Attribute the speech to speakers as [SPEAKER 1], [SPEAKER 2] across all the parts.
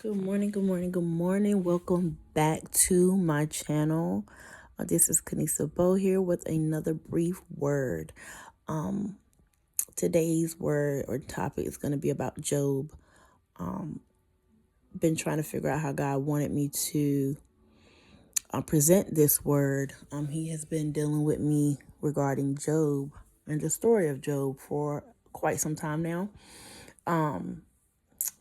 [SPEAKER 1] Good morning, good morning, good morning. Welcome back to my channel. This is Kenesabowe here with another brief word. Today's word or topic is going to be about Job. Been trying to figure out how God wanted me to present this word. He has been dealing with me regarding Job and the story of Job for quite some time now.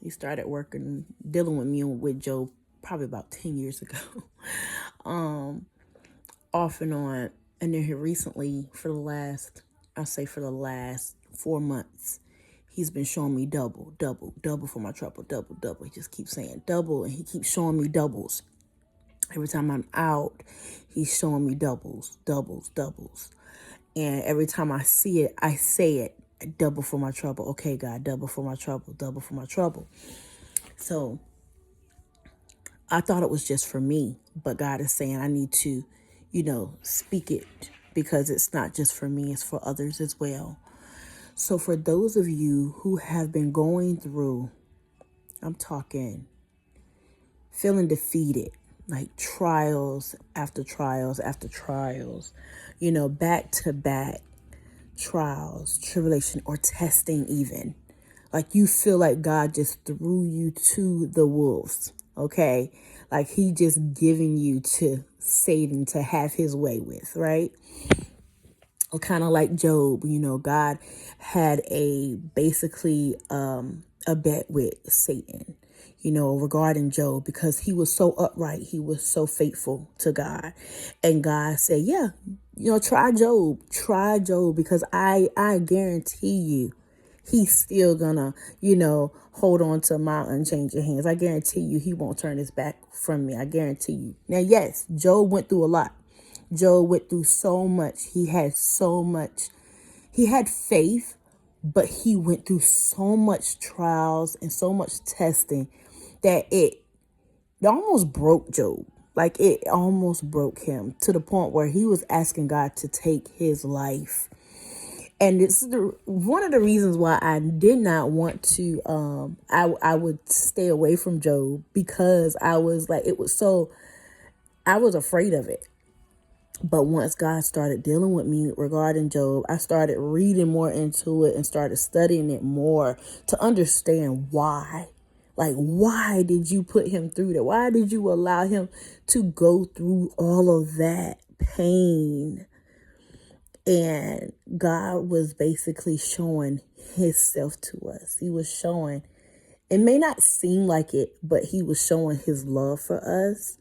[SPEAKER 1] He started working, dealing with me with Job probably about 10 years ago. Off and on. And then here recently, for the last 4 months, he's been showing me double, double, double for my trouble, double, double. He just keeps saying double, and he keeps showing me doubles. Every time I'm out, he's showing me doubles, doubles, doubles. And every time I see it, I say it, double for my trouble. Okay, God, double for my trouble, double for my trouble. So I thought it was just for me, but God is saying I need to, speak it because it's not just for me, it's for others as well. So for those of you who have been going through, I'm talking feeling defeated, like trials after trials after trials, back to back trials, tribulation, or testing even. Like you feel like God just threw you to the wolves, okay? Like he just giving you to Satan to have his way with, right? Or kind of like Job, God had a bet with Satan, regarding Job because he was so upright. He was so faithful to God. And God said, yeah, try Job because I guarantee you he's still gonna, hold on to my unchanging hands. I guarantee you he won't turn his back from me. I guarantee you. Now, yes, Job went through a lot. Job went through so much. He had so much. He had faith, but he went through so much trials and so much testing that it almost broke Job. Like it almost broke him to the point where he was asking God to take his life. And it's one of the reasons why I did not want to, I would stay away from Job because I was like, I was afraid of it. But once God started dealing with me regarding Job, I started reading more into it and started studying it more to understand why. Like, why did you put him through that? Why did you allow him to go through all of that pain? And God was basically showing himself to us. He was showing, it may not seem like it, but he was showing his love for us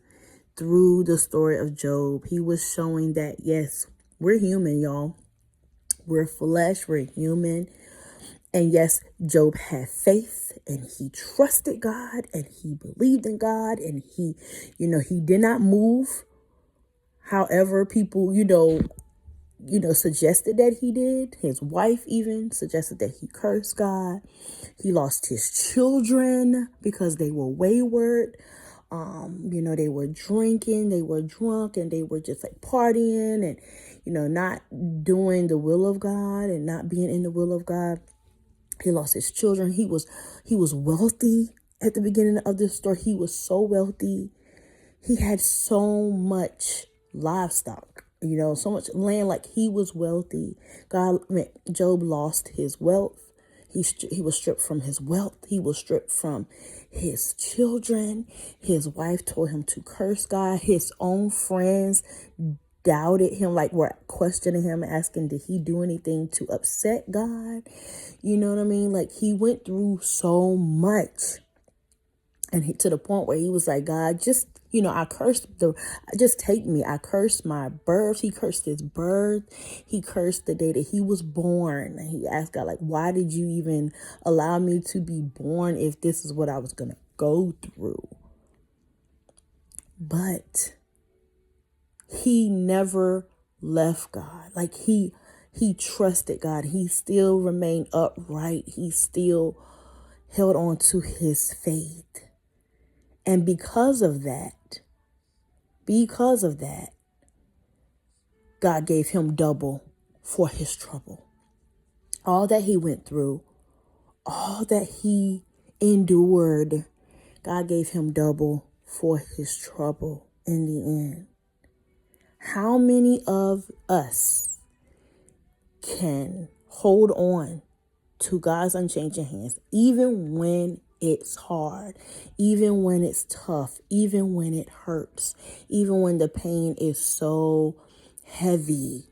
[SPEAKER 1] through the story of Job. He was showing that, yes, we're human, y'all. We're flesh, we're human. And yes, Job had faith and he trusted God and he believed in God and he did not move. However, people, suggested that he did. His wife even suggested that he cursed God. He lost his children because they were wayward. They were drinking, they were drunk, and they were just like partying and, not doing the will of God and not being in the will of God. He lost his children. He was wealthy at the beginning of this story. He was so wealthy. He had so much livestock, so much land, like he was wealthy. Job lost his wealth. He was stripped from his wealth. He was stripped from his children. His wife told him to curse God. His own friends doubted him, like were questioning him, asking, did he do anything to upset God? You know what I mean? Like he went through so much. And to the point where he was like, God, just, just take me. I cursed my birth. He cursed his birth. He cursed the day that he was born. And he asked God, like, why did you even allow me to be born if this is what I was going to go through? But he never left God. Like he trusted God. He still remained upright. He still held on to his faith. And because of that, God gave him double for his trouble. All that he went through, all that he endured, God gave him double for his trouble in the end. How many of us can hold on to God's unchanging hands, even when it's hard, even when it's tough, even when it hurts, even when the pain is so heavy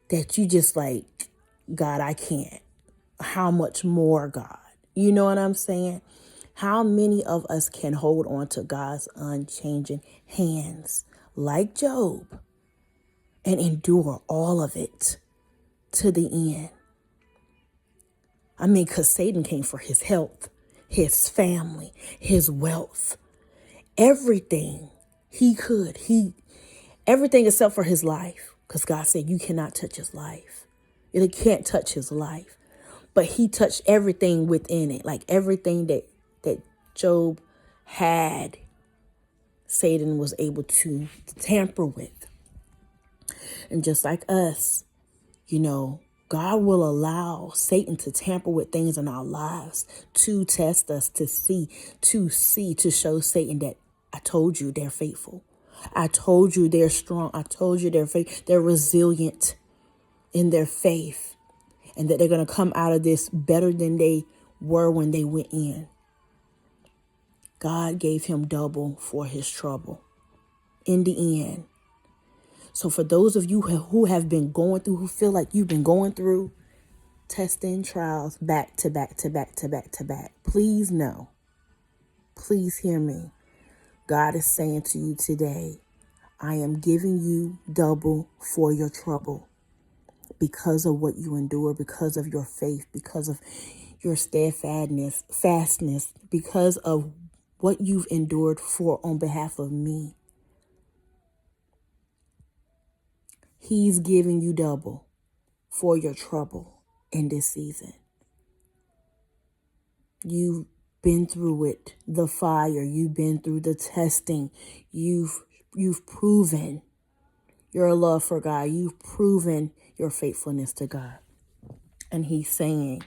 [SPEAKER 1] that you just like, God, I can't. How much more, God? You know what I'm saying? How many of us can hold on to God's unchanging hands like Job and endure all of it to the end? I mean, because Satan came for his health, his family, his wealth, everything he could. Everything except for his life. Because God said, you cannot touch his life. You can't touch his life. But he touched everything within it. Like everything that Job had, Satan was able to tamper with. And just like us, God will allow Satan to tamper with things in our lives to test us, to show Satan that I told you they're faithful. I told you they're strong. I told you they're resilient in their faith, and that they're going to come out of this better than they were when they went in. God gave him double for his trouble in the end. So for those of you who have been going through, who feel like you've been going through testing trials back to back to back to back to back, please know, please hear me. God is saying to you today, I am giving you double for your trouble because of what you endure, because of your faith, because of your fastness, because of what you've endured for on behalf of me. He's giving you double for your trouble in this season. You've been through it, the fire. You've been through the testing. You've proven your love for God. You've proven your faithfulness to God. And he's saying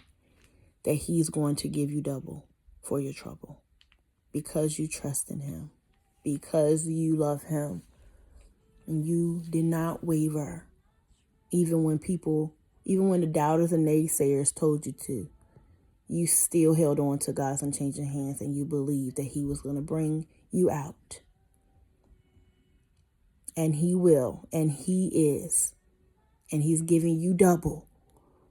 [SPEAKER 1] that he's going to give you double for your trouble because you trust in him, because you love him, and you did not waver, even when the doubters and naysayers told you to. You still held on to God's unchanging hands, and you believed that he was going to bring you out. And he will, and he is, and he's giving you double.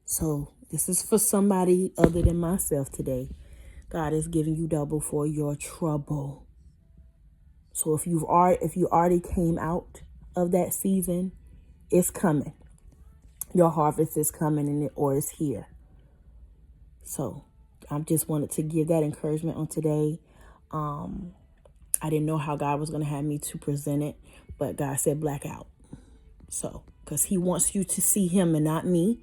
[SPEAKER 1] So this is for somebody other than myself today. God is giving you double for your trouble. So if you already came out of that season, it's coming. Your harvest is coming, or it's here. So I just wanted to give that encouragement on today. I didn't know how God was going to have me to present it, but God said blackout. So, because he wants you to see him and not me,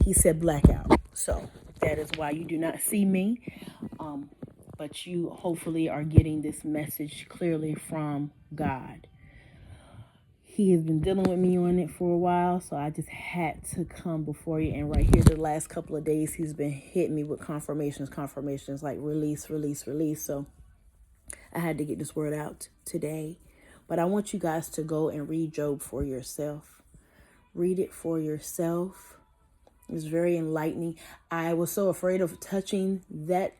[SPEAKER 1] he said blackout. So that is why you do not see me. But you hopefully are getting this message clearly from God. He has been dealing with me on it for a while, so I just had to come before you. And right here, the last couple of days, he's been hitting me with confirmations, like release. So I had to get this word out today. But I want you guys to go and read Job for yourself. Read it for yourself. It's very enlightening. I was so afraid of touching that,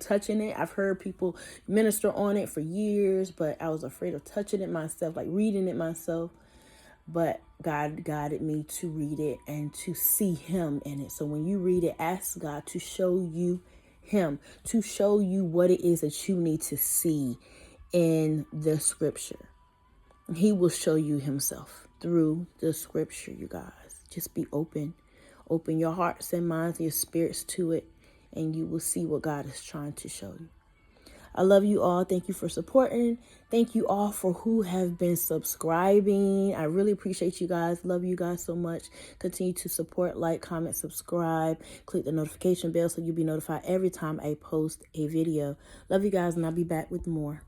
[SPEAKER 1] touching it. I've heard people minister on it for years, but I was afraid of touching it myself, like reading it myself. But God guided me to read it and to see him in it. So when you read it, ask God to show you him, to show you what it is that you need to see in the scripture. He will show you himself through the scripture, you guys. Just be open. Open your hearts and minds and your spirits to it, and you will see what God is trying to show you. I love you all. Thank you for supporting. Thank you all for who have been subscribing. I really appreciate you guys. Love you guys so much. Continue to support, like, comment, subscribe. Click the notification bell so you'll be notified every time I post a video. Love you guys, and I'll be back with more.